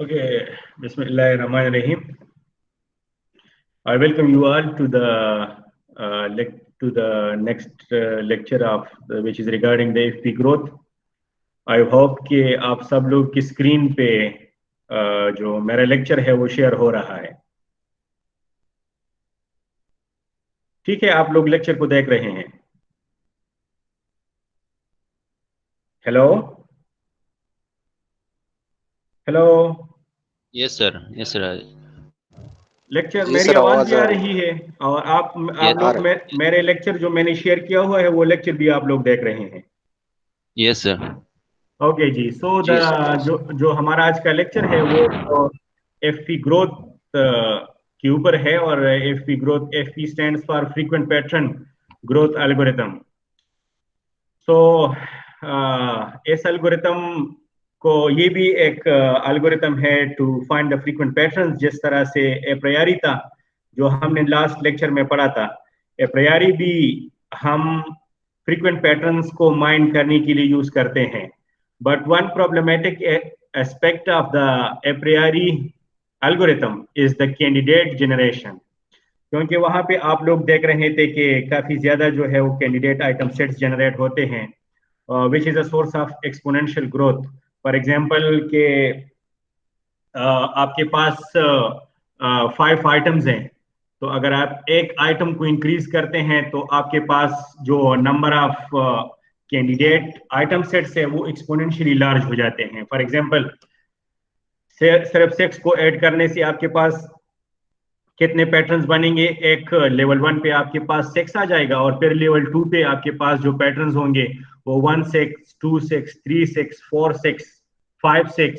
Okay, Bismillahirrahmanirrahim. I welcome you all to the next lecture of which is regarding the FP growth. I hope कि आप सब लोग की screen पे जो मेरा लेक्चर है वो शेयर हो रहा है। ठीक है, आप लोग लेक्चर को देख रहे हैं। Hello hello, yes sir. Lecture जी मेरी सर, आवाज भी आवाज आ आ रही रही है और आप ये आप आ लोग रही। मेरे लेक्चर जो मैंने शेयर किया हुआ है वो लेक्चर भी आप लोग देख रहे हैं। Yes sir. ओके जी, सो द जी सर, जी जो सर। जो हमारा आज का लेक्चर है वो एफपी ग्रोथ के ऊपर है और FP growth, FP stands for frequent pattern growth algorithm. So इस एल्गोरिथम को, ये भी एक एल्गोरिथम है to find the frequent patterns, जिस तरह से एप्रियरी था जो हमने लास्ट लेक्चर में पढ़ा था। एप्रियरी भी हम फ्रीक्वेंट पैटर्न्स को माइंड करने के लिए यूज करते हैं। But one problematic aspect of the apriori algorithm is the candidate generation, क्योंकि वहां पे आप लोग देख रहे थे कि काफी ज्यादा जो है वो कैंडिडेट आइटम सेट्स जनरेट होते हैं, which is a source of exponential growth. For example के आपके पास 5 आइटम्स हैं, तो अगर आप एक आइटम को इंक्रीज करते हैं तो आपके पास जो number of candidate item sets है वो एक्सपोनेंशियली लार्ज हो जाते हैं। फॉर एग्जांपल, सिर्फ 6 को ऐड करने से आपके पास कितने पैटर्न्स बनेंगे? एक लेवल 1 पे आपके पास 6 आ जाएगा और फिर लेवल 2 पे आपके पास जो पैटर्न्स होंगे वो 1 6 2 6 3 6 4 6 5 6।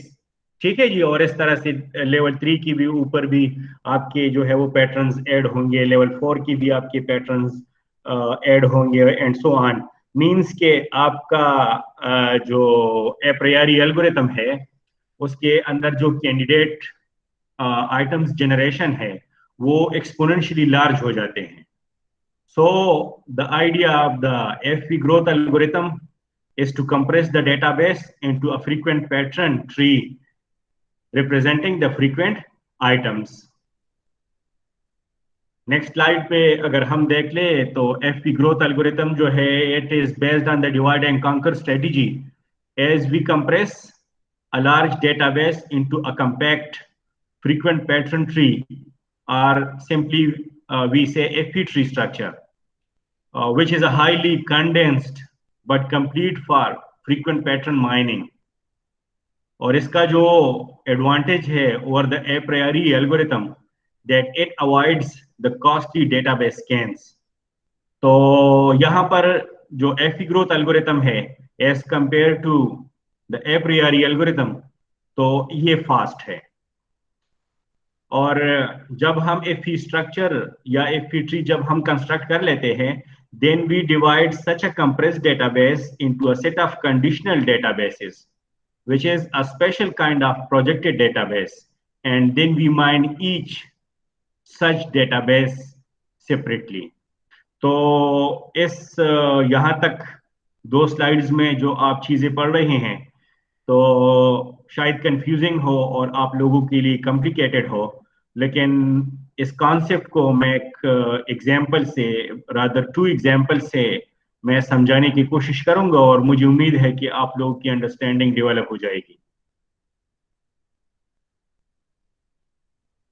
ठीक है जी, और इस तरह से लेवल 3 की भी ऊपर भी आपके जो है वो पैटर्न्स ऐड होंगे, लेवल 4 की भी आपके पैटर्न्स ऐड होंगे एंड सो ऑन। मींस के आपका जो एप्रियरी एल्गोरिथम है उसके अंदर जो कैंडिडेट आइटम्स जनरेशन है वो एक्सपोनेंशियली लार्ज हो जाते हैं। So the idea of the FP growth algorithm is to compress the database into a frequent pattern tree representing the frequent items. Next slide पे अगर हम देख ले तो एफपी ग्रोथ एल्गोरिथम जो है it is based on the divide and conquer strategy as we compress a large database into a compact frequent pattern tree, or simply we say FP tree structure, which is a highly condensed but complete for frequent pattern mining. और इसका जो advantage है over the apriori algorithm that it avoids the costly database scans. तो यहाँ पर जो FP growth algorithm है as compare to the apriori algorithm, तो ये फास्ट है। और जब हम एफपी स्ट्रक्चर या एफपी ट्री जब हम कंस्ट्रक्ट कर लेते हैं, then we divide such a compressed database into a set of conditional databases, which is a special kind of projected database, and then we mine each such database separately. तो इस यहाँ तक 2 slides में जो आप चीजें पढ़ रहे हैं तो शायद कंफ्यूजिंग हो और आप लोगों के लिए कॉम्प्लिकेटेड हो, लेकिन इस कॉन्सेप्ट को मैं एक एग्जाम्पल से, रादर 2 एग्जाम्पल से मैं समझाने की कोशिश करूंगा और मुझे उम्मीद है कि आप लोगों की अंडरस्टैंडिंग डेवलप हो जाएगी।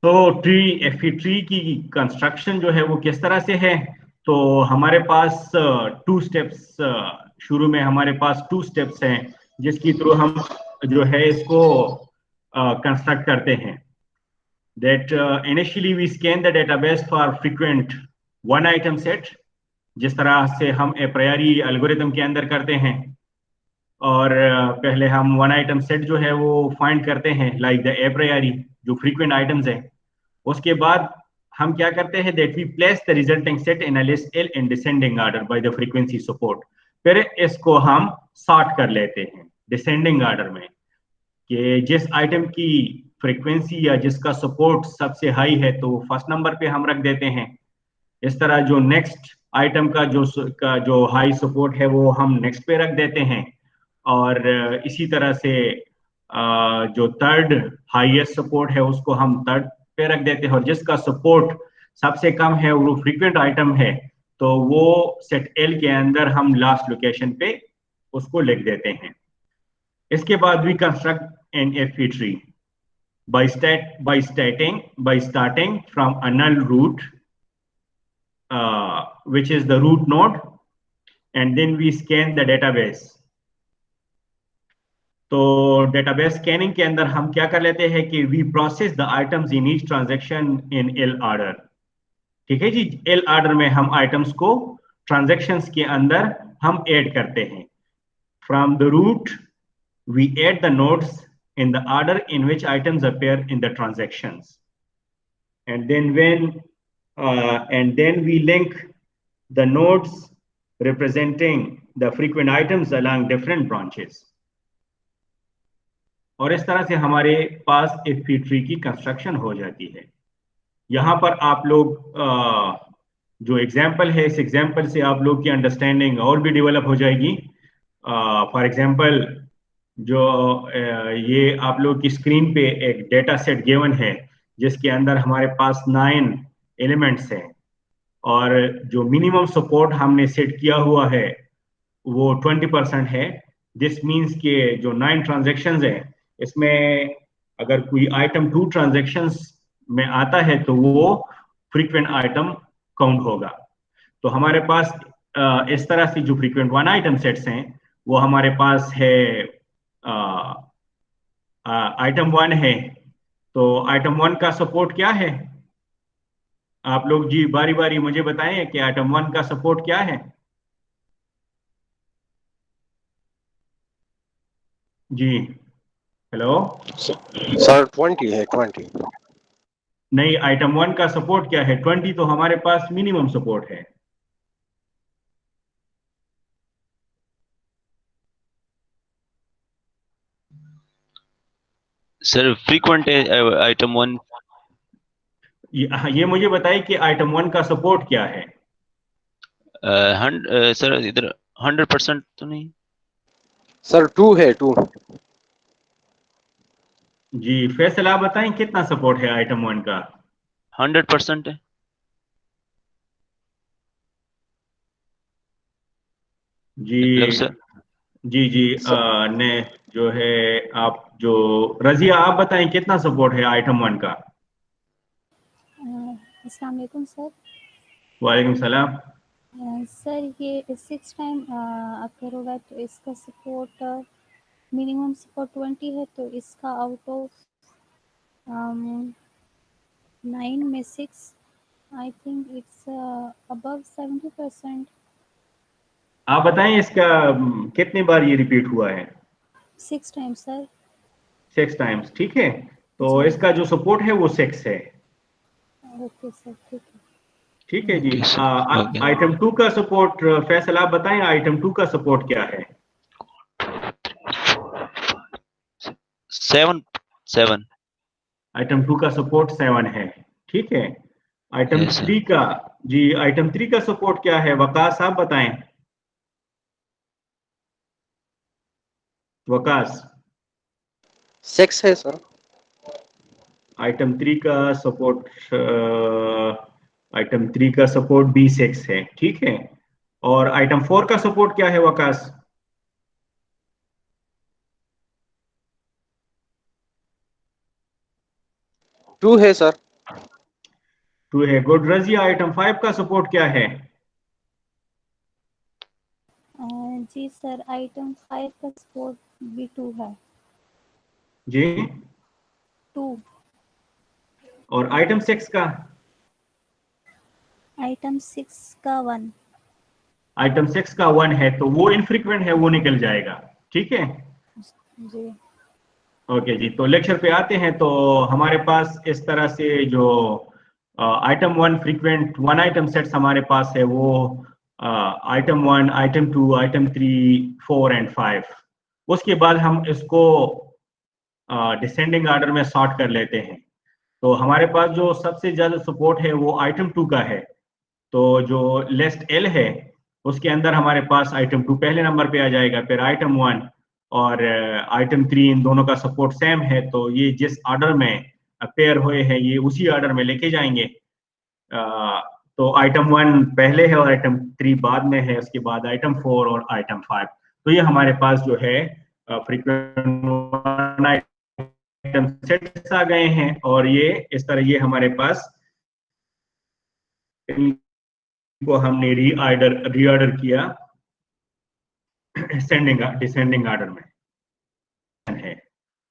तो एफपी ट्री की कंस्ट्रक्शन जो है वो किस तरह से है? तो हमारे पास 2 स्टेप्स, शुरू में हमारे पास 2 स्टेप्स हैं जिसकी थ्रू हम जो है इसको कंस्ट्रक्ट करते हैं। that initially we scan the database for frequent one item set, जिस तरह से हम ए प्रायोरी एल्गोरिथम के अंदर करते हैं। और पहले हम वन आइटम सेट जो है वो फाइंड करते हैं लाइक द ए प्रायोरी जो फ्रीक्वेंट आइटम्स है। उसके बाद हम क्या करते हैं that we place the resulting set in a list L in descending order by the frequency support. फिर इसको हम सॉर्ट कर लेते हैं डिसेंडिंग ऑर्डर में कि जिस आइटम की फ्रीक्वेंसी या जिसका सपोर्ट सबसे हाई है तो फर्स्ट नंबर पे हम रख देते हैं। इस तरह जो नेक्स्ट आइटम का जो हाई सपोर्ट है वो हम नेक्स्ट पे रख देते हैं। और इसी तरह से जो थर्ड हाईएस्ट सपोर्ट है उसको हम थर्ड पे रख देते हैं, और जिसका सपोर्ट सबसे कम है वो फ्रीक्वेंट आइटम है, तो वो सेट एल के अंदर हम लास्ट लोकेशन पे उसको लिख देते हैं। इसके बाद we construct an FP tree by starting from a null root, which is the root node, and then we scan the database. तो डेटाबेस स्कैनिंग के अंदर हम क्या कर लेते हैं कि we process the items in each transaction in L order. ठीक है जी, एल ऑर्डर में हम आइटम्स को ट्रांजैक्शंस के अंदर हम ऐड करते हैं। From the root we add the nodes in the order in which items appear in the transactions, and then we link the nodes representing the frequent items along different branches, और इस तरह से हमारे पास एक फी tree की construction हो जाती है। यहाँ पर आप लोग जो एग्जाम्पल है, इस एग्जाम्पल से आप लोग की अंडरस्टैंडिंग और भी डेवलप हो जाएगी। फॉर एग्जाम्पल, जो ये आप लोग की स्क्रीन पे एक डेटा सेट गिवन है जिसके अंदर हमारे पास 9 एलिमेंट्स हैं, और जो मिनिमम सपोर्ट हमने सेट किया हुआ है वो 20% है। दिस मीन्स के जो 9 ट्रांजेक्शन्स हैं इसमें अगर कोई आइटम 2 ट्रांजेक्शन्स में आता है तो वो फ्रीक्वेंट आइटम काउंट होगा। तो हमारे पास इस तरह से जो फ्रीक्वेंट 1 आइटम सेट्स हैं वो हमारे पास है आइटम 1 है। तो आइटम 1 का सपोर्ट क्या है? आप लोग जी बारी बारी मुझे बताएं कि आइटम 1 का सपोर्ट क्या है। जी हेलो सर 20 है 20। नहीं, आइटम 1 का सपोर्ट क्या है? 20 तो हमारे पास मिनिमम सपोर्ट है। सर फ्रीक्वेंट है आइटम 1। ये मुझे बताइए कि आइटम 1 का सपोर्ट क्या है? सर इधर 100% तो नहीं। सर 2 है 2। जी फैसल आप बताएं कितना सपोर्ट है आइटम 1 का? 100% है। जी हेलो सर। जी ने जो है आप जो रजिया आप बताएं कितना सपोर्ट है आइटम 1 का? अस्सलाम वालेकुम सर। वालेकुम सलाम। सर ये 6 टाइम अकर होगा तो इसका सपोर्ट मिनिमम सपोर्ट 20 है, तो इसका आउट ऑफ 9 में 6 आई थिंक इट्स अबव 70%। आप बताएं इसका कितनी बार ये रिपीट हुआ है? 6 टाइम सर। 6 टाइम्स, ठीक है। तो जी इसका जो सपोर्ट है वो 6 है। ओके सर, ठीक है। ठीक है जी। Okay sir. ओके। आइटम 2 का सपोर्ट फैसल आप बताएं आइटम 2 का सपोर्ट क्या है? 7। आइटम 2 का सपोर्ट 7 है, ठीक है। Item yes sir. 3 का जी आइटम 3 का सपोर्ट क्या है? वकास आप बताएं। वकास 6 है सर। आइटम 3 का सपोर्ट आइटम 3 का सपोर्ट भी 6 है, ठीक है। और आइटम 4 का सपोर्ट क्या है वकास? 2 है सर। 2 है, गुड। रजिया आइटम 5 का सपोर्ट क्या है? जी सर, आइटम 5 का सपोर्ट भी 2 है। जी 2। और आइटम 6 का? आइटम 6 का 1। आइटम 6 का 1 है, तो वो इनफ्रीक्वेंट है, वो निकल जाएगा, ठीक है। जी ओके जी, तो लेक्चर पे आते हैं। तो हमारे पास इस तरह से जो आइटम 1 फ्रीक्वेंट 1 आइटम सेट्स हमारे पास है वो आइटम 1, आइटम 2, आइटम 3, 4 एंड 5। उसके बाद हम इसको डिसेंडिंग ऑर्डर में सॉर्ट कर लेते हैं। तो हमारे पास जो सबसे ज्यादा सपोर्ट है वो आइटम 2 का है। तो जो लिस्ट एल है उसके अंदर हमारे पास आइटम 2 पहले नंबर पे आ जाएगा, फिर आइटम 1, और आइटम 3 इन दोनों का सपोर्ट सेम है, तो ये जिस ऑर्डर में पेयर हुए हैं ये उसी ऑर्डर में लेके जाएंगे। तो आइटम 1 पहले है और आइटम 3 बाद में है, उसके बाद आइटम 4 और आइटम 5। तो ये हमारे पास जो है फ्रीक्वेंट आइटम सेट्स आ गए हैं, और ये इस तरह ये हमारे पास को हमने रीऑर्डर किया डिसेंडिंग ऑर्डर में है।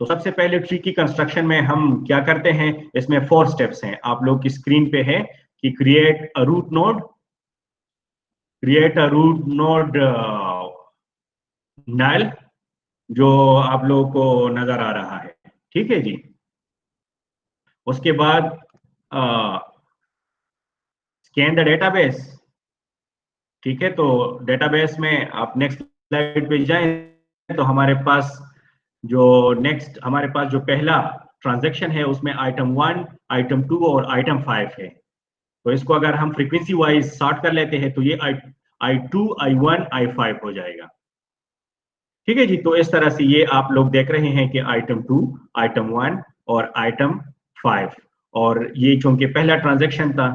तो सबसे पहले ट्री की कंस्ट्रक्शन में हम क्या करते हैं, इसमें 4 स्टेप्स हैं, आप लोग की स्क्रीन पे है कि क्रिएट अ रूट नोड नल, जो आप लोगों को नजर आ रहा है, ठीक है जी। उसके बाद स्कैन द डेटाबेस, ठीक है। तो डेटाबेस में आप नेक्स्ट स्लाइड पे जाएं तो हमारे पास जो पहला ट्रांजैक्शन है उसमें आइटम 1, आइटम 2 और आइटम 5 है। तो इसको अगर हम फ्रीक्वेंसी वाइज सॉर्ट कर लेते हैं तो ये I2, I1, I5 हो जाएगा, ठीक है जी। तो इस तरह से ये आप लोग देख रहे हैं कि आइटम 2, आइटम 1 और आइटम 5, और ये चूंकि पहला ट्रांजैक्शन था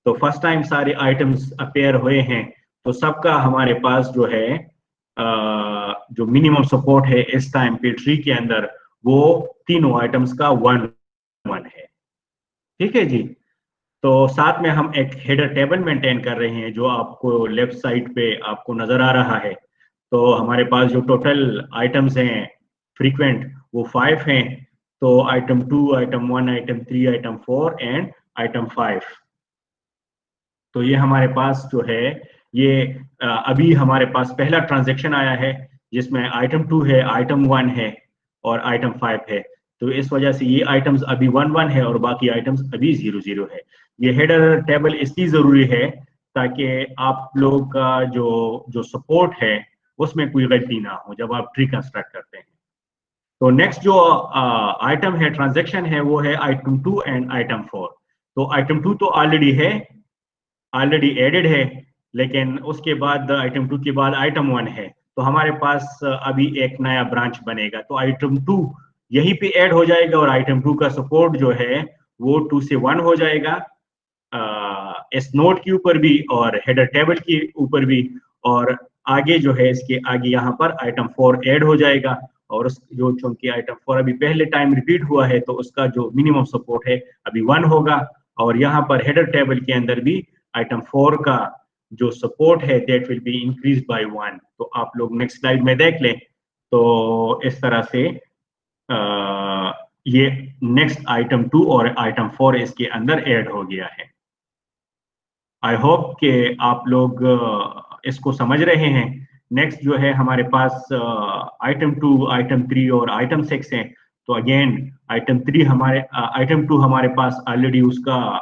तो फर्स्ट टाइम सारे आइटम्स अपेयर हुए हैं, तो सबका हमारे पास जो है जो मिनिमम सपोर्ट है इस टाइम पे ट्री के अंदर वो तीनों आइटम्स का 1 है, ठीक है जी। तो साथ में हम एक हेडर टेबल मेंटेन कर रहे हैं जो आपको लेफ्ट साइड पे आपको नजर आ रहा है। तो हमारे पास जो टोटल आइटम्स हैं फ्रीक्वेंट वो 5 हैं, तो item 2, item 1, item 3, item 4 and item 5। तो ये हमारे पास जो है ये अभी हमारे पास पहला ट्रांजैक्शन आया है जिसमें आइटम 2 है, आइटम 1 है और आइटम 5 है। तो इस वजह से ये आइटम्स अभी 1-1 है और बाकी आइटम्स अभी 0-0 है। ये हेडर टेबल इसलिए जरूरी है ताकि आप लोग का जो सपोर्ट है उसमें कोई गलती ना हो जब आप ट्री कंस्ट्रक्ट करते हैं। तो नेक्स्ट जो आइटम है ट्रांजैक्शन है वो है आइटम 2 एंड आइटम 4। तो आइटम 2 तो ऑलरेडी एडेड है, लेकिन उसके बाद आइटम 2 के बाद आइटम 1 है, तो हमारे पास अभी एक नया ब्रांच बनेगा। तो आइटम 2 यहीं पे ऐड हो जाएगा और आइटम 2 का सपोर्ट जो है वो 2 से 1 हो जाएगा इस नोड के ऊपर भी और हेडर टेबल के ऊपर भी, और आगे जो है इसके आगे यहाँ पर आइटम 4 ऐड हो जाएगा। और जो चूंकि आइटम 4 अभी पहले टाइम रिपीट हुआ है तो उसका जो मिनिमम सपोर्ट है अभी 1 होगा, और यहाँ पर हेडर टेबल के अंदर भी आइटम 4 का जो सपोर्ट है that will be increase by 1। तो आप लोग नेक्स्ट स्लाइड में देख लें तो इस तरह से ये नेक्स्ट आइटम 2 और आइटम 4 इसके अंदर ऐड हो गया है। आई होप कि आप लोग इसको समझ रहे हैं। नेक्स्ट जो है हमारे पास आइटम 2, आइटम 3 और आइटम 6 है। तो अगेन आइटम 2 हमारे पास ऑलरेडी उसका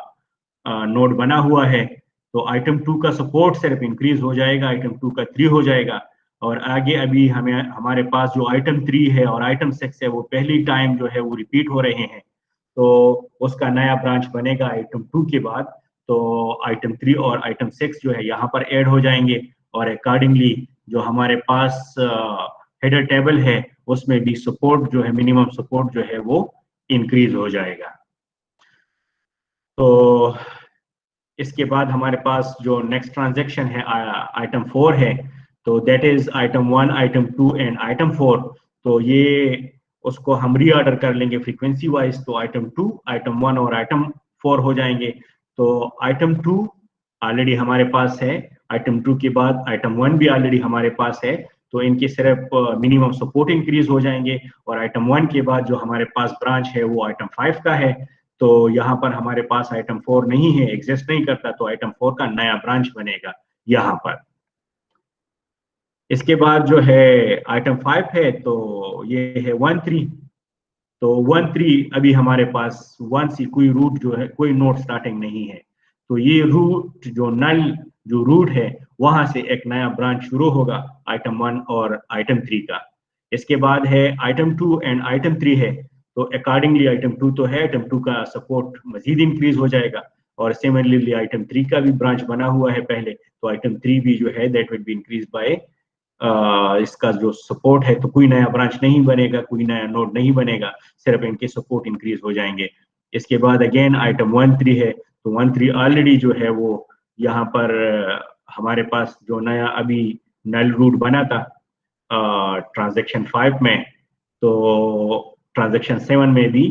नोड बना हुआ है, तो आइटम 2 का सपोर्ट सिर्फ इंक्रीज हो जाएगा, आइटम 2 का 3 हो जाएगा। और आगे अभी हमारे पास जो आइटम 3 है और आइटम 6 है वो पहली टाइम जो है वो रिपीट हो रहे हैं, तो उसका नया ब्रांच बनेगा आइटम 2 के बाद। तो आइटम 3 और आइटम 6 जो है यहाँ पर ऐड हो जाएंगे, और अकॉर्डिंगली जो हमारे पास हेडर टेबल है उसमें भी सपोर्ट जो है मिनिमम सपोर्ट जो है वो इंक्रीज हो जाएगा। तो इसके बाद हमारे पास जो नेक्स्ट ट्रांजैक्शन है आइटम 4 है, तो that is item 1, item 2 and item 4। तो ये उसको हम रीऑर्डर कर लेंगे फ्रीक्वेंसी वाइज, तो आइटम 2, आइटम 1 और आइटम 4 हो जाएंगे। तो आइटम 2 ऑलरेडी हमारे पास है, आइटम 2 के बाद आइटम 1 भी ऑलरेडी हमारे पास है, तो इनके सिर्फ मिनिमम सपोर्ट इंक्रीज हो जाएंगे। और आइटम 1 के बाद जो हमारे पास ब्रांच है वो आइटम 5 का है, तो यहाँ पर हमारे पास आइटम 4 नहीं है, एग्जिस्ट नहीं करता, तो आइटम 4 का नया ब्रांच बनेगा यहाँ पर। इसके बाद जो है आइटम 5 है, तो ये है 1-3। तो 1-3 अभी हमारे पास 1 से कोई रूट जो है कोई नोड स्टार्टिंग नहीं है, तो ये रूट जो रूट है वहां से एक नया ब्रांच शुरू होगा आइटम 1 और आइटम 3 का। इसके बाद है आइटम 2 एंड आइटम 3 है, तो अकॉर्डिंगली आइटम 2 तो है, आइटम 2 का सपोर्ट मजीद इंक्रीज हो जाएगा। और सिमिलरली आइटम 3 का भी ब्रांच बना हुआ है पहले, तो आइटम 3 भी जो है that will be increase by इसका जो सपोर्ट है, तो कोई नया ब्रांच नहीं बनेगा, कोई नया नोड नहीं बनेगा, सिर्फ इनके सपोर्ट इंक्रीज हो जाएंगे। इसके बाद अगेन आइटम 1.3 है, तो 1.3 ऑलरेडी जो है वो यहाँ पर हमारे पास जो नया अभी नल रूट बना था ट्रांजैक्शन 5 में, तो ट्रांजैक्शन 7 में भी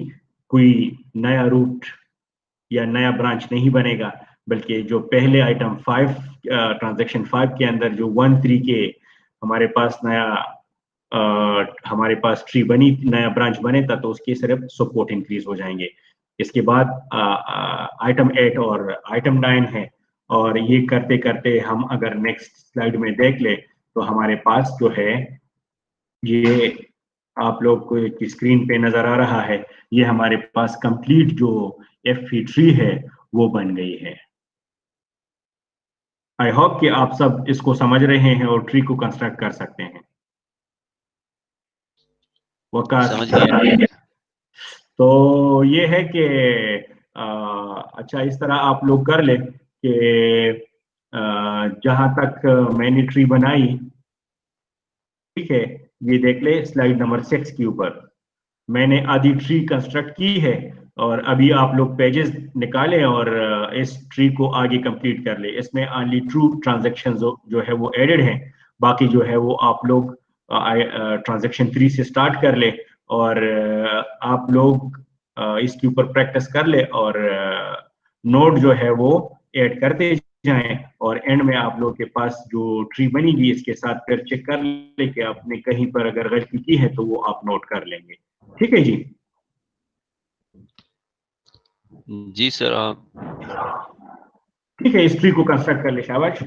कोई नया रूट या नया ब्रांच नहीं बनेगा, बल्कि जो पहले आइटम 5 ट्रांजैक्शन 5 के अंदर जो 1.3 के हमारे पास हमारे पास ट्री बनी, नया ब्रांच बने था, तो उसके सिर्फ सपोर्ट इंक्रीज हो जाएंगे। इसके बाद आइटम 8 और आइटम 9 है, और ये करते करते हम अगर नेक्स्ट स्लाइड में देख ले, तो हमारे पास जो है ये आप लोग को की स्क्रीन पे नजर आ रहा है, ये हमारे पास कंप्लीट जो एफपी ट्री है वो बन गई है। आई होप कि आप सब इसको समझ रहे हैं और ट्री को कंस्ट्रक्ट कर सकते हैं। वकास, समझ गया। तो ये है कि अच्छा इस तरह आप लोग कर ले कि जहां तक मैंने ट्री बनाई, ठीक है, ये देख ले स्लाइड नंबर 6 के ऊपर मैंने आधी ट्री कंस्ट्रक्ट की है, और अभी आप लोग पेजेस निकालें और इस ट्री को आगे कंप्लीट कर ले। इसमें ओनली ट्रू ट्रांजैक्शन जो है वो एडेड है, बाकी जो है वो आप लोग ट्रांजैक्शन 3 से स्टार्ट कर ले, और आप लोग इसके ऊपर प्रैक्टिस कर ले, और नोट जो है वो ऐड करते जाएं, और एंड में आप लोग के पास जो ट्री बनेगी इसके साथ फिर चेक कर ले कि आपने कहीं पर अगर गलती की है तो वो आप नोट कर लेंगे। ठीक है जी। जी सर, आप ठीक है, इस ट्री को कंस्ट्रक्ट कर ले, शाबाश।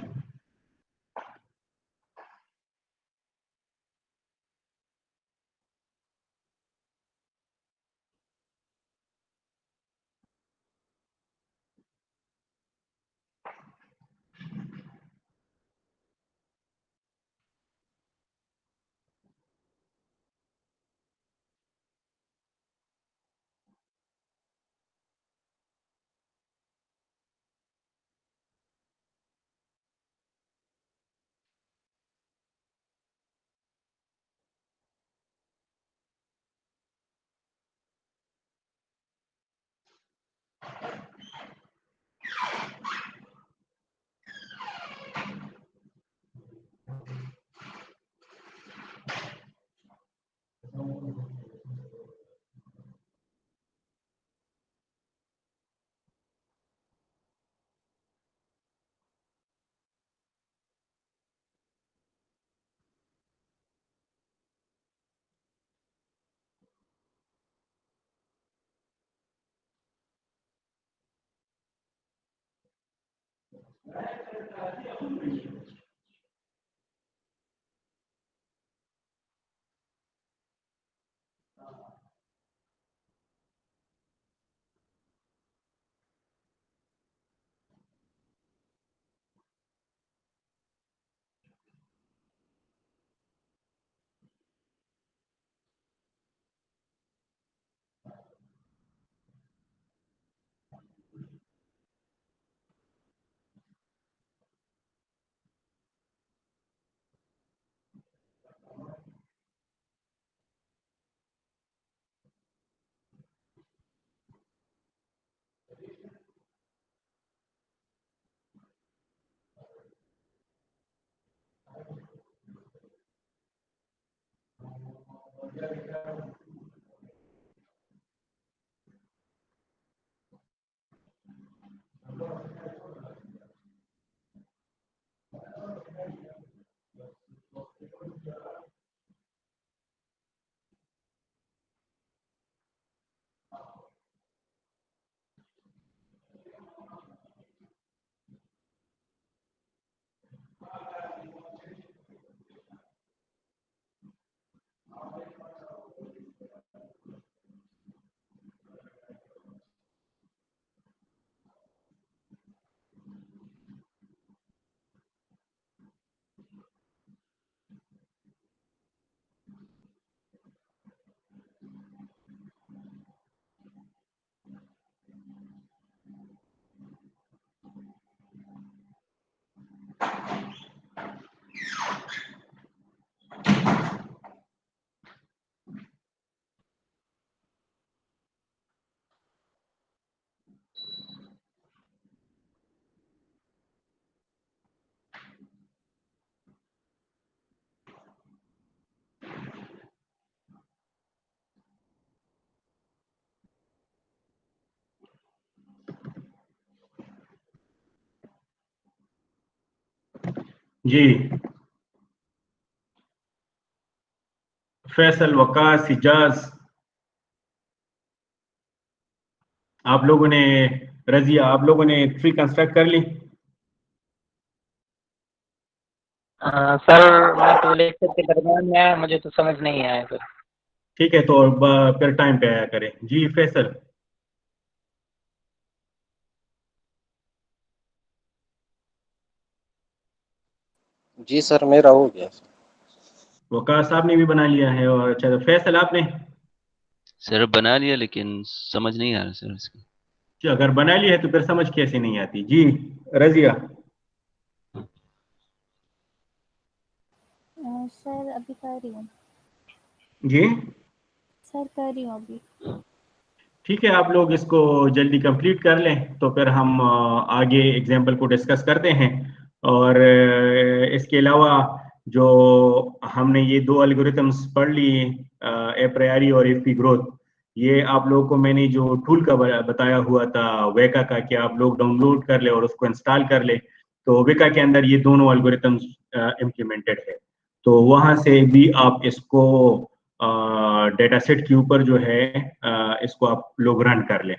जी, फैसल, वकास, हिजाज, आप लोगों ने, रजिया, आप लोगों ने ट्री कंस्ट्रक्ट कर ली? सर मैं तो लेक्चर के दरमियान में आया, मुझे तो समझ नहीं आया फिर। ठीक है, तो फिर टाइम पे आया करें। जी फैसल। जी सर, मेरा हो गया सर। वकास साहब ने भी बना लिया है। और अच्छा, तो फैसल आपने? सर बना लिया लेकिन समझ नहीं आ रहा सर इसका। जी, अगर बना लिया है तो फिर समझ कैसे नहीं आती? जी रजिया। सर अभी कर रही हूँ। जी सर कर रही हूँ अभी। ठीक है, आप लोग इसको जल्दी कंप्लीट कर लें तो फिर हम आगे एग्जाम्पल को डिस्कस करते हैं। और इसके अलावा जो हमने ये दो एल्गोरिथम्स पढ़ लिए, ए प्रायोरी और एफपी ग्रोथ, ये आप लोगों को मैंने जो टूल का बताया हुआ था वेका का, कि आप लोग डाउनलोड कर ले और उसको इंस्टॉल कर ले, तो वेका के अंदर ये दोनों एल्गोरिथम्स इम्प्लीमेंटेड है। तो वहां से भी आप इसको डेटा सेट के ऊपर जो है इसको आप लोग रन कर लें।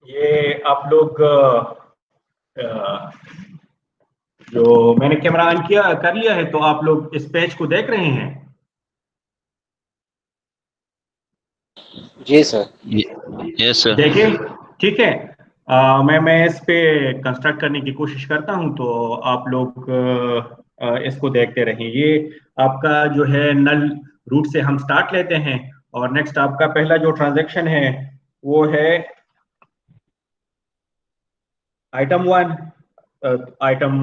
ये आप लोग जो मैंने कैमरा ऑन किया कर लिया है, तो आप लोग इस पेज को देख रहे हैं? जी सर। Yes sir. देखिए, ठीक है। मैं इस पे कंस्ट्रक्ट करने की कोशिश करता हूं, तो आप लोग इसको देखते रहें। ये आपका जो है नल रूट से हम स्टार्ट लेते हैं, और नेक्स्ट आपका पहला जो ट्रांजैक्शन है वो है आइटम 1। आइटम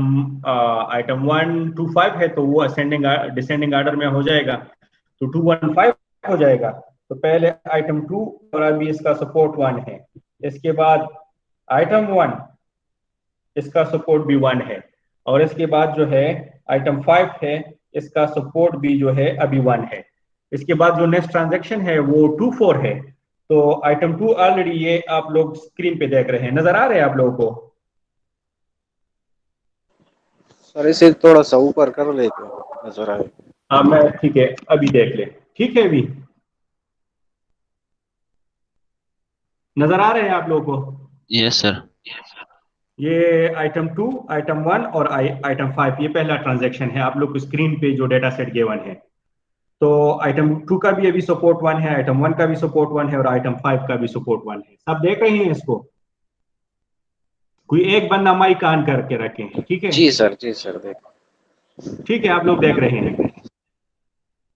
आइटम 1 to 5 है, तो वो असेंडिंग डिसेंडिंग ऑर्डर में हो जाएगा, तो 215 हो जाएगा। तो पहले आइटम 2, और अभी इसका सपोर्ट 1 है। इसके बाद आइटम 1, इसका सपोर्ट भी 1 है। और इसके बाद जो है आइटम 5 है, इसका सपोर्ट भी जो है अभी 1 है। इसके बाद जो नेक्स्ट ट्रांजेक्शन है वो 2-4 है। तो आइटम 2 ऑलरेडी ये आप लोग स्क्रीन पे देख रहे हैं, नजर आ रहे हैं आप लोगों को? सर इसे थोड़ा सा ऊपर कर लेते हैं, नजर आए। मैं ठीक है, अभी देख ले। ठीक है, अभी नजर आ रहे हैं आप लोगों को? Yes sir. ये आइटम 2, आइटम 1 और आइटम 5, ये पहला ट्रांजैक्शन है आप लोग को स्क्रीन पे जो डेटा सेट गिवन है। तो आइटम 2 का भी अभी सपोर्ट 1 है, आइटम 1 का भी सपोर्ट 1 है, और आइटम 5 का भी सपोर्ट 1 है। सब देख रहे हैं इसको? कोई एक बंदा माइक ऑन करके रखें, ठीक है? जी सर, जी सर, देख। ठीक है, आप लोग देख रहे हैं?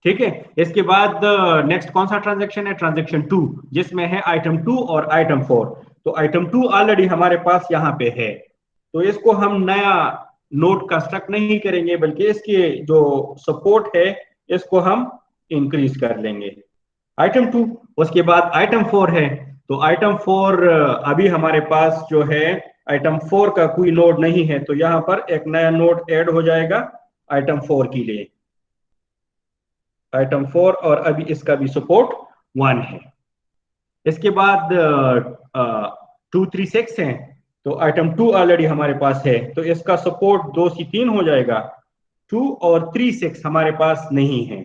ठीक है। इसके बाद नेक्स्ट कौन सा ट्रांजैक्शन है? ट्रांजैक्शन 2, जिसमें है आइटम 2 और आइटम 4। तो आइटम 2 ऑलरेडी हमारे पास यहाँ पे है, तो इसको हम नया नोड कंस्ट्रक्ट नहीं करेंगे, बल्कि इसके जो सपोर्ट है इसको हम इंक्रीज कर लेंगे। आइटम 2, उसके बाद आइटम 4 है। तो आइटम 4 अभी हमारे पास जो है आइटम 4 का कोई नोड नहीं है, तो यहाँ पर एक नया नोड ऐड हो जाएगा आइटम 4 के लिए, आइटम 4, और अभी इसका भी सपोर्ट 1 है। इसके बाद 236 है, तो आइटम 2 ऑलरेडी हमारे पास है, तो इसका सपोर्ट 2 से 3 हो जाएगा, 2 और 3 6 हमारे पास नहीं है,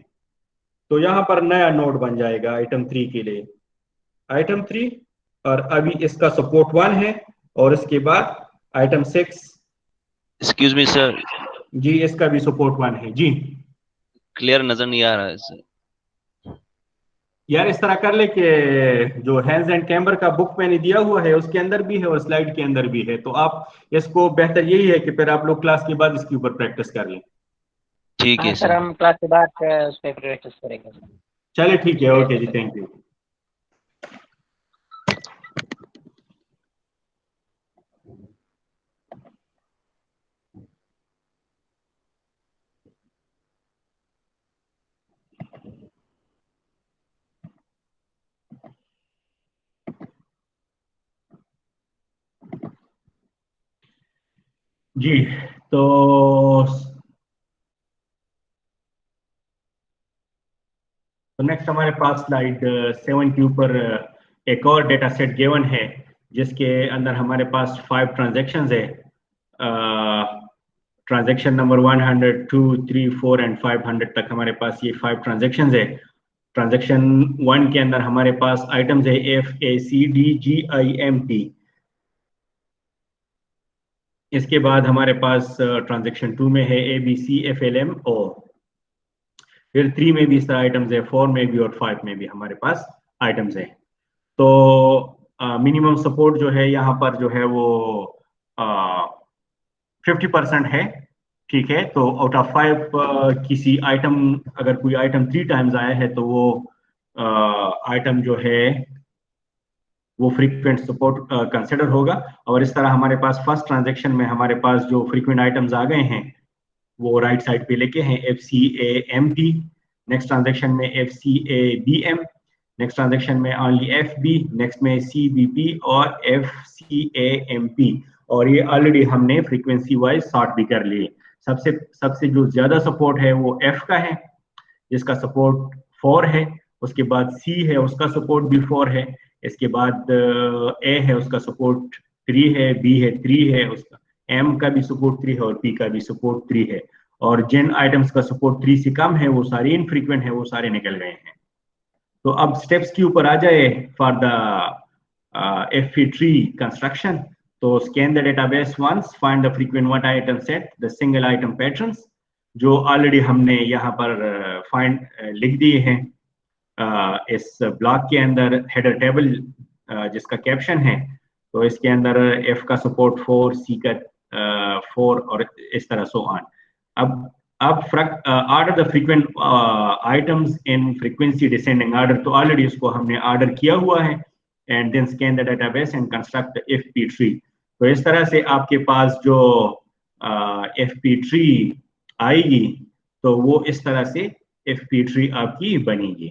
तो यहाँ पर नया नोड बन जाएगा आइटम 3 के लिए, आइटम 3, और अभी इसका सपोर्ट 1 है, और इसके बाद आइटम 6, एक्सक्यूज मी सर, जी इसका भी सपोर्ट 1 है जी। क्लियर नजर नहीं आ रहा है सर। यार इस तरह कर ले कि जो हैंड्स एंड कैमर का बुक मैंने दिया हुआ है उसके अंदर भी है और स्लाइड के अंदर भी है, तो आप इसको बेहतर यही है कि फिर आप लोग क्लास के बाद इसके ऊपर प्रैक्टिस कर लें। ठीक हाँ है सर, सर। हम क्लास के बाद उस पर प्रैक्टिस करेंगे सर। चलिए ठीक है, ओके जी, थैंक यू। जी तो नेक्स्ट हमारे पास स्लाइड 7 के ऊपर एक और डेटा सेट गिवन है जिसके अंदर हमारे पास 5 ट्रांजैक्शंस है। ट्रांजैक्शन नंबर 100, 2, 3, 4 एंड 500 तक हमारे पास ये 5 ट्रांजैक्शंस है। ट्रांजैक्शन 1 के अंदर हमारे पास आइटम्स है FACDGIMT। इसके बाद हमारे पास ट्रांजैक्शन 2 में है ABCFLMO। फिर 3 में भी इस तरह आइटम्स है, 4 में भी और 5 में भी हमारे पास आइटम्स है। तो मिनिमम सपोर्ट जो है यहाँ पर जो है वो 50% है, ठीक है। तो आउट ऑफ 5 किसी आइटम, अगर कोई आइटम 3 टाइम्स आया है तो वो आइटम जो है वो फ्रीक्वेंट सपोर्ट कंसिडर होगा। और इस तरह हमारे पास फर्स्ट ट्रांजैक्शन में हमारे पास जो फ्रीक्वेंट आइटम्स आ गए हैं वो राइट साइड पे लेके हैं FCAMP। नेक्स्ट ट्रांजैक्शन में FCABM, नेक्स्ट ट्रांजैक्शन में ओनली FB, नेक्स्ट में CBP और FCAMP। और ये ऑलरेडी हमने फ्रीक्वेंसी वाइज सॉर्ट भी कर लिए। सबसे जो ज्यादा सपोर्ट है वो F का है जिसका सपोर्ट 4 है, उसके बाद C है उसका सपोर्ट भी 4 है, इसके बाद A है उसका सपोर्ट 3 है, B है 3 है, उसका M का भी सपोर्ट 3 है और P का भी सपोर्ट 3 है। और जिन आइटम्स का सपोर्ट 3 से कम है वो सारे इनफ्रीक्वेंट है, वो सारे निकल गए हैं। तो अब स्टेप्स के ऊपर आ जाए for the FP tree construction। तो scan the database once, find the frequent one item set, the single item patterns, जो ऑलरेडी हमने यहाँ पर फाइंड लिख दिए हैं इस ब्लॉक के अंदर हेडर टेबल जिसका कैप्शन है। तो इसके अंदर F का सपोर्ट 4, C का 4 और इस तरह सो ऑन। अब order the frequent items in frequency descending order, तो ऑलरेडी उसको हमने ऑर्डर किया हुआ है। And then scan the database and construct FP tree. तो इस तरह से आपके पास जो FP ट्री आएगी तो वो इस तरह से FP ट्री आपकी बनेगी,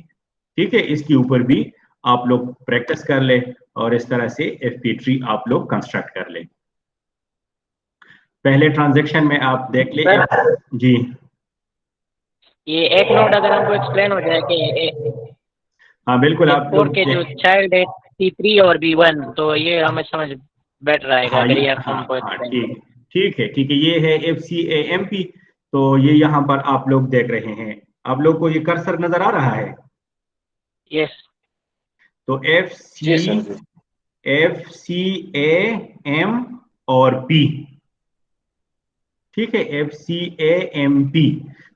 ठीक है। इसके ऊपर भी आप लोग प्रैक्टिस कर ले और इस तरह से FP ट्री आप लोग कंस्ट्रक्ट कर ले। पहले ट्रांजैक्शन में आप देख ले जी। ये एक नोट अगर हमको एक्सप्लेन हो जाए कि हाँ बिल्कुल, आप फोर लोग के जो चाइल्ड है C3 और B1, तो ये हमें समझ बेटर आएगा अगर ये हमको एक्सप्लेन। ठीक है, ये है FCAMP। तो ये यहाँ पर आप लोग देख रहे हैं, आप लोग को ये कर्सर नजर आ रहा है? यस। तो जी सर जी। FCAM और P, ठीक है, FCAMP।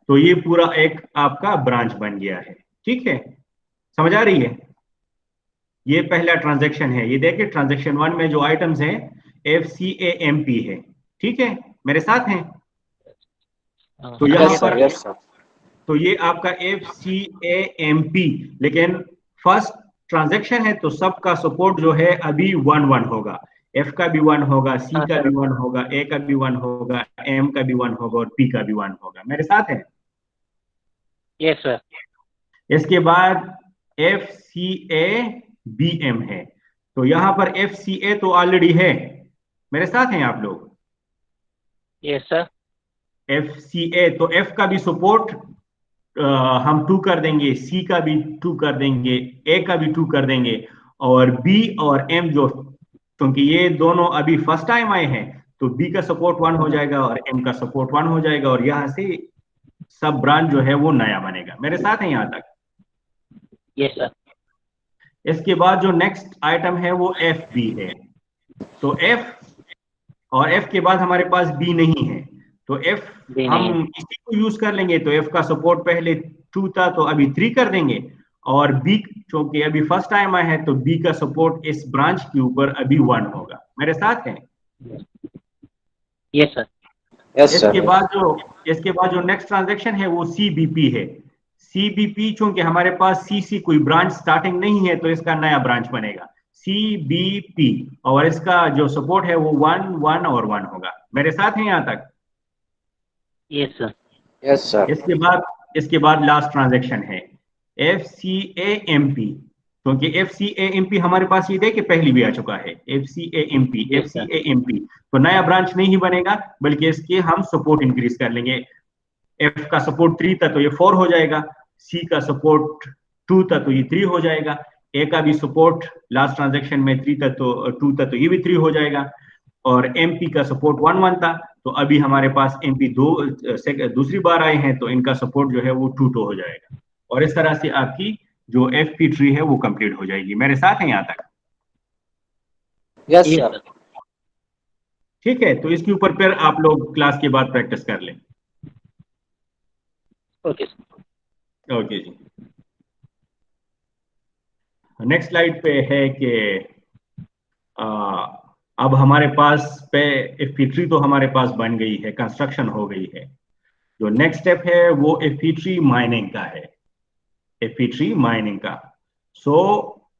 तो ये पूरा एक आपका ब्रांच बन गया है, ठीक है, समझ आ रही है? ये पहला ट्रांजैक्शन है। ये देखिए ट्रांजैक्शन 1 में जो आइटम्स हैं FCAMP है, ठीक है, मेरे साथ हैं? तो यहाँ पर यस सर। तो ये आपका FCAMP, लेकिन फर्स्ट ट्रांजैक्शन है तो सबका सपोर्ट जो है अभी 1 होगा। F का भी 1 होगा, C का भी 1 होगा, A का भी 1 होगा, M का भी 1 होगा और P का भी 1 होगा। मेरे साथ है? Yes sir. इसके बाद FCABM है। तो यहाँ पर FCA तो ऑलरेडी है, मेरे साथ हैं आप लोग? Yes sir. FCA तो F का भी सपोर्ट हम 2 कर देंगे, C का भी 2 कर देंगे, A का भी 2 कर देंगे और B और M जो, क्योंकि ये दोनों अभी फर्स्ट टाइम आए हैं तो B का सपोर्ट 1 हो जाएगा और M का सपोर्ट 1 हो जाएगा और यहाँ से सब ब्रांच जो है वो नया बनेगा। मेरे साथ है यहाँ तक? Yes sir. इसके बाद जो नेक्स्ट आइटम है वो एफ बी है। तो एफ और एफ के बाद हमारे पास बी नहीं है, तो एफ जी हम नहीं। इसी को यूज कर लेंगे। तो एफ का सपोर्ट पहले 2 था तो अभी 3 कर देंगे, और बी क्योंकि अभी फर्स्ट टाइम आया है तो बी का सपोर्ट इस ब्रांच के ऊपर अभी 1 होगा। मेरे साथ है? Yes sir. यस इसके सर। बाद जो नेक्स्ट ट्रांजैक्शन है वो सीबीपी है। सीबीपी चूंकि हमारे पास सी सी कोई ब्रांच स्टार्टिंग नहीं है तो इसका नया ब्रांच बनेगा सीबीपी, और इसका जो सपोर्ट है वो 1 1 और 1 होगा। मेरे साथ है यहाँ तक? Yes sir. Yes sir. इसके बाद लास्ट ट्रांजैक्शन है FCAMP, क्योंकि FCAMP हमारे पास ये देखिए पहली भी आ चुका है। FCAMP Yes, sir. FCAMP तो नया ब्रांच नहीं बनेगा, बल्कि इसके हम सपोर्ट इंक्रीज कर लेंगे। F का सपोर्ट 3 था तो ये 4 हो जाएगा, C का सपोर्ट 2 था तो ये 3 हो जाएगा, A का भी सपोर्ट लास्ट ट्रांजैक्शन में 3 था तो 2 था तो ये भी 3 हो जाएगा, और MP का सपोर्ट 1 1 था तो अभी हमारे पास MP दूसरी बार आए हैं तो इनका सपोर्ट जो है वो 2 2 हो जाएगा। और इस तरह से आपकी जो FP ट्री है वो कंप्लीट हो जाएगी। मेरे साथ है यहाँ तक? Yes Yes, sir. sir. ठीक है, तो इसके ऊपर फिर आप लोग क्लास के बाद प्रैक्टिस कर लें। Okay, sir. ओके जी, नेक्स्ट स्लाइड पे है कि अब हमारे पास पे FP ट्री तो हमारे पास बन गई है, कंस्ट्रक्शन हो गई है। जो नेक्स्ट स्टेप है वो FP ट्री माइनिंग का है। FP ट्री माइनिंग का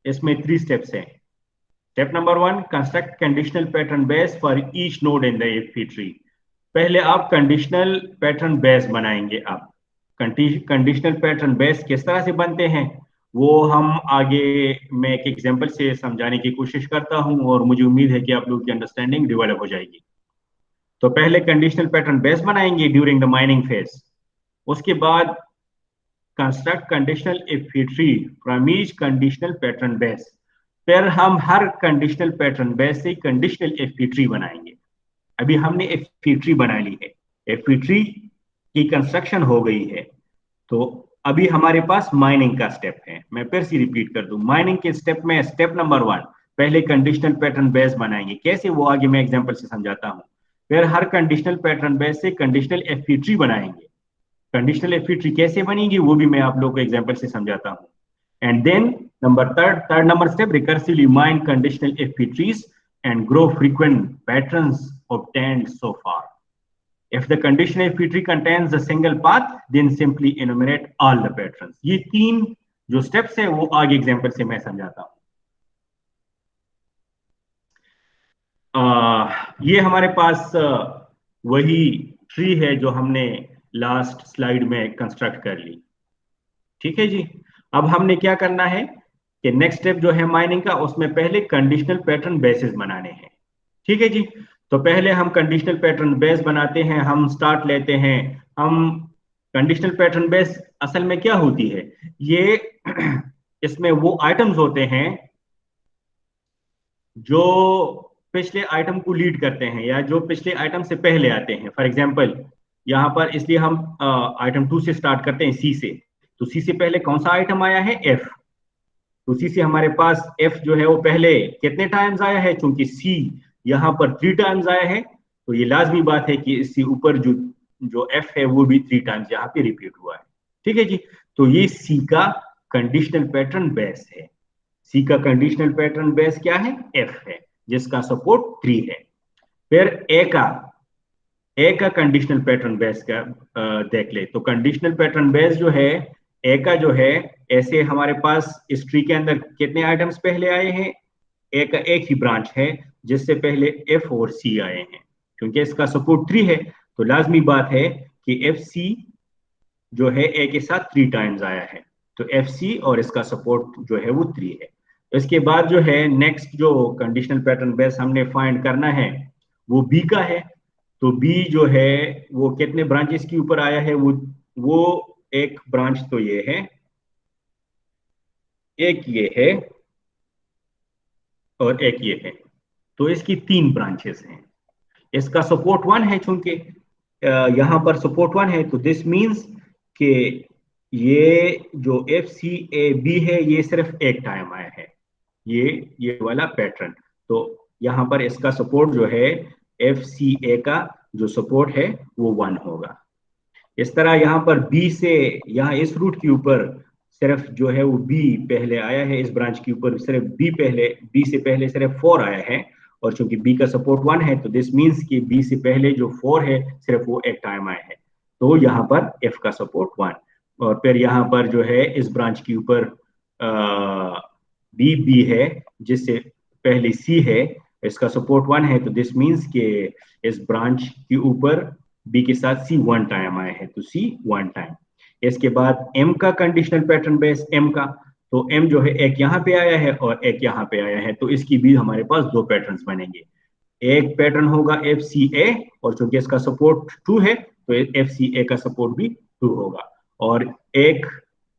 इसमें 3 स्टेप्स हैं। Step number 1, construct conditional pattern base for each node in the FP tree. पहले आप कंडीशनल पैटर्न बेस बनाएंगे। आप कंडीशनल पैटर्न बेस किस तरह से बनते हैं वो हम आगे मैं एक एग्जांपल से समझाने की कोशिश करता हूं, और मुझे उम्मीद है कि आप लोगों की अंडरस्टैंडिंग डेवलप हो जाएगी। तो पहले कंडीशनल पैटर्न बेस बनाएंगे ड्यूरिंग द माइनिंग फेज। उसके बाद construct conditional FP tree from each conditional pattern base. फिर हम हर कंडीशनल पैटर्न बेस से कंडीशनल FP ट्री बनाएंगे। अभी हमने FP ट्री बना ली है, FP ट्री की कंस्ट्रक्शन हो गई है, तो अभी हमारे पास माइनिंग का स्टेप है। मैं फिर से रिपीट कर दूं, माइनिंग के स्टेप में स्टेप नंबर 1 पहले कंडीशनल पैटर्न बेस बनाएंगे। कैसे वो आगे मैं एग्जांपल से समझाता हूं। फिर हर कंडीशनल पैटर्न बेस से कंडीशनल FP ट्री बनाएंगे। कंडीशनल FP ट्री कैसे बनेगी वो भी मैं आप लोगों को एग्जांपल से समझाता हूं। And then third number step, recursively mine conditional FP trees and grow frequent patterns obtained so far. If the conditional FP tree contains a single path, then simply enumerate all the patterns. ये 3 जो steps है वो आगे example से मैं समझाता हूं। ये हमारे पास वही ट्री है जो हमने लास्ट स्लाइड में कंस्ट्रक्ट कर ली। ठीक है जी, अब हमने क्या करना है कि नेक्स्ट स्टेप जो है माइनिंग का, उसमें पहले कंडीशनल पैटर्न बेसिस बनाने हैं। ठीक है जी, तो पहले हम कंडीशनल पैटर्न बेस बनाते हैं। हम स्टार्ट लेते हैं। हम कंडीशनल पैटर्न बेस असल में क्या होती है, ये इसमें वो आइटम्स होते हैं जो पिछले आइटम को लीड करते हैं या जो पिछले आइटम से पहले आते हैं। फॉर एग्जांपल यहाँ पर इसलिए हम आइटम 2 से स्टार्ट करते हैं, सी से। तो सी से पहले कौन सा आइटम आया है, F। तो सी से हमारे पास F जो है वो पहले कितने टाइम्स आया है, चूंकि C यहाँ पर 3 टाइम्स आया है तो ये लाजमी बात है कि इससे ऊपर जो F है वो भी 3 टाइम्स यहाँ पे रिपीट हुआ है। ठीक है जी, तो ये C का कंडीशनल पैटर्न बेस है। C का कंडीशनल पैटर्न बेस क्या है, F है, जिसका सपोर्ट 3 है। फिर A का कंडीशनल पैटर्न बेस का देख ले। तो कंडीशनल पैटर्न बेस जो है A का जो है, ऐसे हमारे पास इस ट्री के अंदर कितने आइटम्स पहले आए हैं, A का एक ही ब्रांच है जिससे पहले F और C आए हैं। क्योंकि इसका सपोर्ट 3 है तो लाजमी बात है कि FC जो है A के साथ 3 टाइम्स आया है, तो FC और इसका सपोर्ट जो है वो 3 है। इसके बाद जो है नेक्स्ट जो कंडीशनल पैटर्न बेस हमने फाइंड करना है वो B का है। तो B जो है वो कितने ब्रांचेस के ऊपर आया है, वो एक ब्रांच तो ये है, एक ये है और एक ये है। तो इसकी 3 ब्रांचेस हैं। इसका सपोर्ट 1 है, चूंकि यहां पर सपोर्ट 1 है तो दिस मींस कि ये जो FCAB है ये सिर्फ एक टाइम आया है, ये वाला पैटर्न। तो यहाँ पर इसका सपोर्ट जो है FCA का जो सपोर्ट है वो 1 होगा। इस तरह यहाँ पर B से, यहाँ इस रूट के ऊपर सिर्फ जो है वो B पहले आया है, इस ब्रांच के ऊपर सिर्फ B से पहले सिर्फ 4 आया है, और चूंकि B का सपोर्ट 1 है तो दिस मीन्स कि B से पहले जो 4 है सिर्फ वो एक टाइम आया है, तो यहाँ पर F का सपोर्ट 1। और फिर यहाँ पर जो है इस ब्रांच के ऊपर B है जिससे पहले C है, इसका सपोर्ट 1 है, तो दिस मीन्स कि इस ब्रांच के ऊपर B के साथ C 1 टाइम आया है, तो C 1 टाइम। इसके बाद M का कंडीशनल पैटर्न बेस M का, तो M जो है एक यहाँ पे आया है और एक यहाँ पे आया है, तो इसकी भी हमारे पास 2 पैटर्न्स बनेंगे। एक पैटर्न होगा FCA, और चूंकि इसका सपोर्ट 2 है तो FCA का सपोर्ट भी 2 होगा, और एक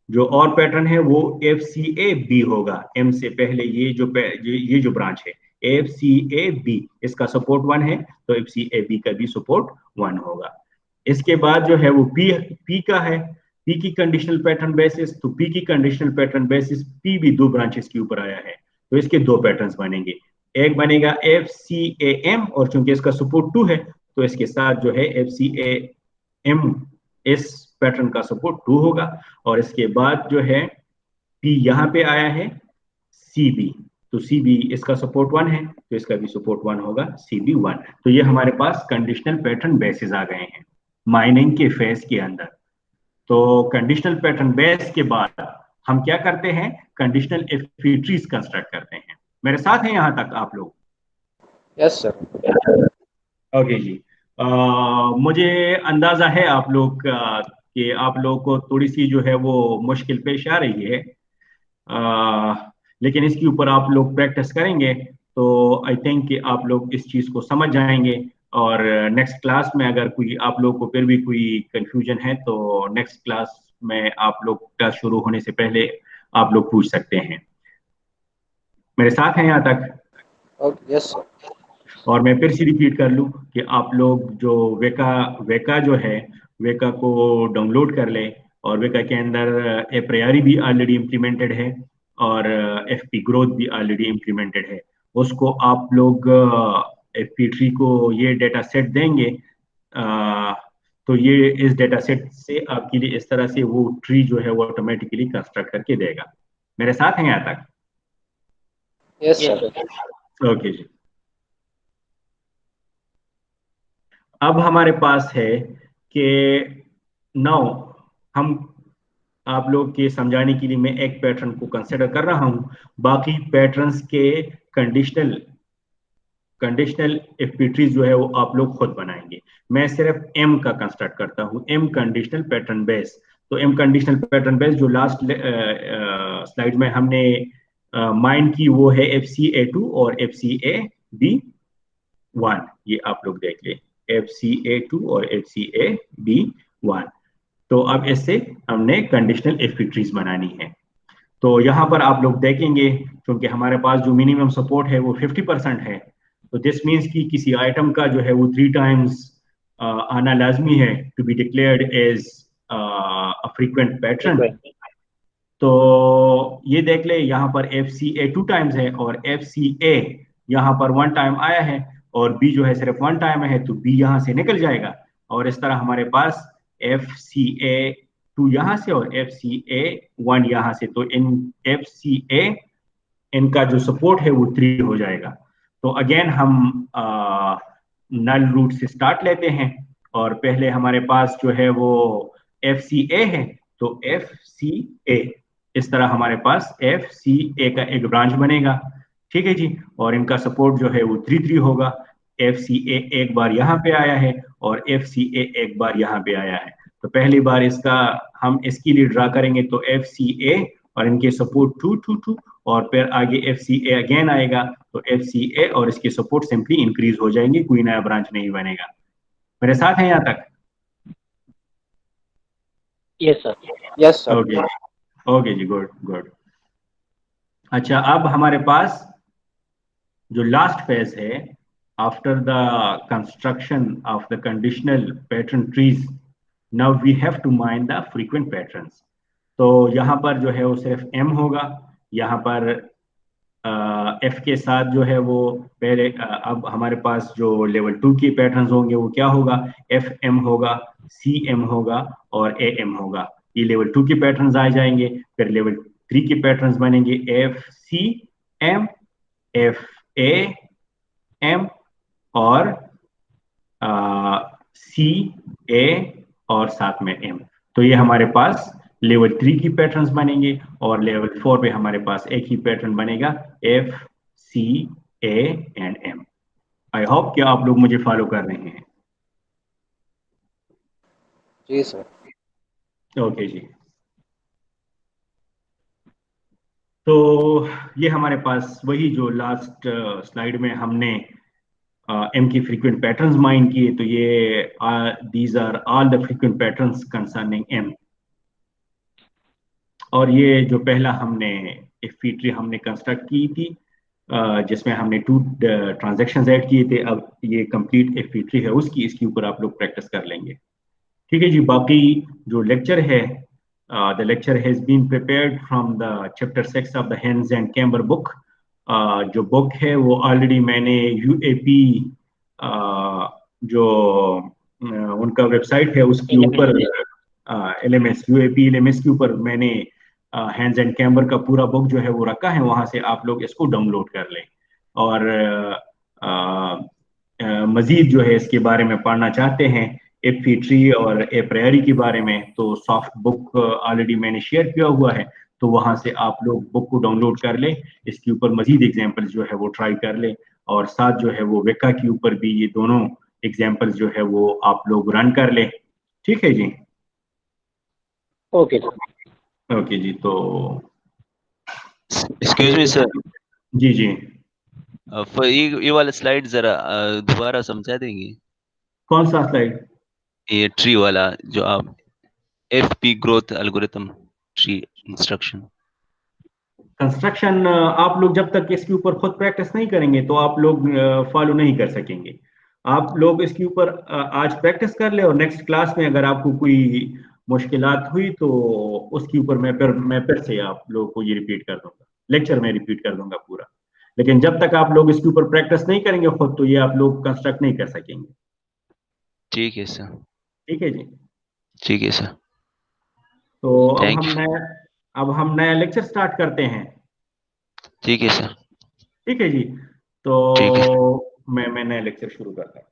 जो और पैटर्न है वो FCAB होगा। M से पहले ये जो ब्रांच है FCAB, इसका सपोर्ट 1 है तो FCAB का भी सपोर्ट 1 होगा। इसके बाद जो है वो P का है, P की कंडीशनल पैटर्न बेसिस, तो P की कंडीशनल पैटर्न बेसिस P भी 2 ब्रांचेस के ऊपर आया है, तो इसके 2 पैटर्न्स बनेंगे। एक बनेगा FCAM, और चूंकि इसका सपोर्ट 2 है तो इसके साथ जो है FCAM, इस पैटर्न का सपोर्ट 2 होगा। और इसके बाद जो है P यहाँ पे आया है CB, तो CB इसका सपोर्ट 1 है तो इसका भी सपोर्ट 1 होगा, CB 1। तो ये हमारे पास कंडीशनल पैटर्न बेसिस आ गए हैं माइनिंग के फेज के अंदर। तो कंडीशनल पैटर्न बेस के बाद हम क्या करते हैं, कंडीशनल FP ट्रीज कंस्ट्रक्ट करते हैं। मेरे साथ हैं यहाँ तक आप लोग? Yes sir. ओके जी। मुझे अंदाजा है आप लोग कि आप लोग को थोड़ी सी जो है वो मुश्किल पेश आ रही है, लेकिन इसके ऊपर आप लोग प्रैक्टिस करेंगे तो आई थिंक कि आप लोग इस चीज को समझ जाएंगे। और नेक्स्ट क्लास में अगर कोई आप लोग को फिर भी कोई कंफ्यूजन है तो नेक्स्ट क्लास में आप लोग क्लास शुरू होने से पहले आप लोग पूछ सकते हैं। मेरे साथ हैं यहाँ तक? Okay, yes sir. और मैं फिर से रिपीट कर लूँ कि आप लोग जो वेका जो है, वेका को डाउनलोड कर ले, और वेका के अंदर ए प्रायोरी भी ऑलरेडी इम्प्लीमेंटेड है और FP ग्रोथ भी ऑलरेडी इम्प्लीमेंटेड है। उसको आप लोग FP ट्री को ये डेटा सेट देंगे, तो ये इस डेटा सेट से आपके लिए इस तरह से वो ट्री जो है वो ऑटोमेटिकली कंस्ट्रक्ट करके देगा। मेरे साथ हैं यहाँ तक? Yes sir. ओके जी। अब हमारे पास है कि नाउ हम आप लोग के समझाने के लिए मैं एक पैटर्न को कंसिडर कर रहा हूं, बाकी पैटर्न्स के कंडीशनल FP ट्रीज जो है वो आप लोग खुद बनाएंगे। मैं सिर्फ M का कंस्ट्रक्ट करता हूं, M कंडीशनल पैटर्न बेस। तो M कंडीशनल पैटर्न बेस जो लास्ट स्लाइड में हमने माइंड की वो है FCA2 और FCAB1, ये आप लोग देख ले, FCA2 और FCAB1। तो अब इससे हमने कंडीशनल FP ट्रीज बनानी है। तो यहाँ पर आप लोग देखेंगे क्योंकि हमारे पास जो मिनिमम सपोर्ट है वो 50% है, तो दिस मीन्स कि किसी आइटम का जो है वो 3 टाइम्स आना लाजमी है to be declared as a frequent pattern. तो ये देख ले, यहाँ पर FCA 2 टाइम्स है और FCA यहाँ पर 1 टाइम आया है, और B जो है सिर्फ 1 टाइम है, तो B यहाँ से निकल जाएगा। और इस तरह हमारे पास FCA 2 यहाँ से और FCA 1 यहाँ से, तो इन FCA इनका जो सपोर्ट है वो 3 हो जाएगा। तो अगेन हम नल रूट से स्टार्ट लेते हैं, और पहले हमारे पास जो है वो FCA है, तो FCA इस तरह हमारे पास FCA का एक ब्रांच बनेगा, ठीक है जी। और इनका सपोर्ट जो है वो 3 होगा। FCA एक बार यहाँ पे आया है और FCA एक बार यहाँ पे आया है, तो पहली बार इसका हम इसके लिए ड्रा करेंगे तो FCA और इनके सपोर्ट 2 और फिर आगे FCA अगेन आएगा, तो FCA और इसके सपोर्ट सिंपली इंक्रीज हो जाएंगे, कोई नया ब्रांच नहीं बनेगा। मेरे साथ हैं यहाँ तक? Yes sir. Yes sir. Okay जी, गुड। अच्छा, अब हमारे पास जो लास्ट फेज है after the construction of the conditional pattern trees, now we have to mine the frequent patterns. तो यहाँ पर जो है वो सिर्फ m होगा, यहाँ पर f के साथ जो है वो पहले अब हमारे पास जो लेवल 2 के पैटर्न्स होंगे वो क्या होगा, fm होगा, cm होगा और am होगा। ये लेवल 2 के पैटर्न्स आ जाएंगे। फिर लेवल 3 के पैटर्न्स बनेंगे fcm, fam और ca और साथ में m। तो ये हमारे पास लेवल 3 की पैटर्न्स बनेंगे और लेवल 4 पे हमारे पास एक ही पैटर्न बनेगा f, c, a and m। I hope कि आप लोग मुझे फॉलो कर रहे हैं। जी सर। ओके जी। तो ये हमारे पास वही जो लास्ट स्लाइड में हमने एम की फ्रीक्वेंट पैटर्न्स माइन किए, तो ये these are all the frequent patterns concerning M. और ये जो पहला हमने एक फीट्री हमने कंस्ट्रक्ट की थी जिसमें हमने 2 ट्रांजैक्शंस ऐड किए थे, अब ये कंप्लीट एक फीट्री है उसकी, इसके ऊपर आप लोग प्रैक्टिस कर लेंगे। ठीक है जी। बाकी जो लेक्चर है, the lecture has been prepared from the chapter 6 of the Hans and Kamber book. जो बुक है वो ऑलरेडी मैंने यूएपी जो उनका वेबसाइट है उसके ऊपर एलएमएस यूएपी एलएमएस के ऊपर मैंने हैंड्स एंड कैम्बर का पूरा बुक जो है वो रखा है, वहां से आप लोग इसको डाउनलोड कर लें। और मजीद जो है इसके बारे में पढ़ना चाहते हैं ए फीट्री और ए प्रायरी के बारे में, तो सॉफ्ट बुक ऑलरेडी मैंने शेयर किया हुआ है, तो वहां से आप लोग बुक को डाउनलोड कर लें। इसके ऊपर मजीद एग्जाम्पल्स जो है वो ट्राई कर लें और साथ जो है वो वेका के ऊपर भी ये दोनों एग्जाम्पल्स जो है वो आप लोग रन कर लें। ठीक है जी। Okay sir. ओके जी। तो एक्सक्यूज मी सर, जी जी। ये वाला स्लाइड जरा दोबारा समझा देंगे? कौन सा स्लाइड? ये ट्री वाला जो आप FP growth algorithm tree instruction. Construction आप लोग जब तक इसके ऊपर खुद प्रैक्टिस नहीं करेंगे तो आप लोग फॉलो नहीं कर सकेंगे। आप लोग इसके ऊपर आज प्रैक्टिस कर ले और नेक्स्ट क्लास में अगर आपको कोई मुश्किलात हुई तो उसके ऊपर मैं फिर से आप लोगों को ये रिपीट कर दूंगा, लेक्चर में रिपीट कर दूंगा पूरा। लेकिन जब तक आप लोग इसके ऊपर प्रैक्टिस नहीं करेंगे खुद, तो ये आप लोग कंस्ट्रक्ट नहीं कर सकेंगे। ठीक है सर। ठीक है जी। ठीक है सर। तो थैंक यू। अब हम नया लेक्चर स्टार्ट करते हैं। ठीक है सर। ठीक है जी। तो ठीक है। मैं नया लेक्चर शुरू करता हूँ।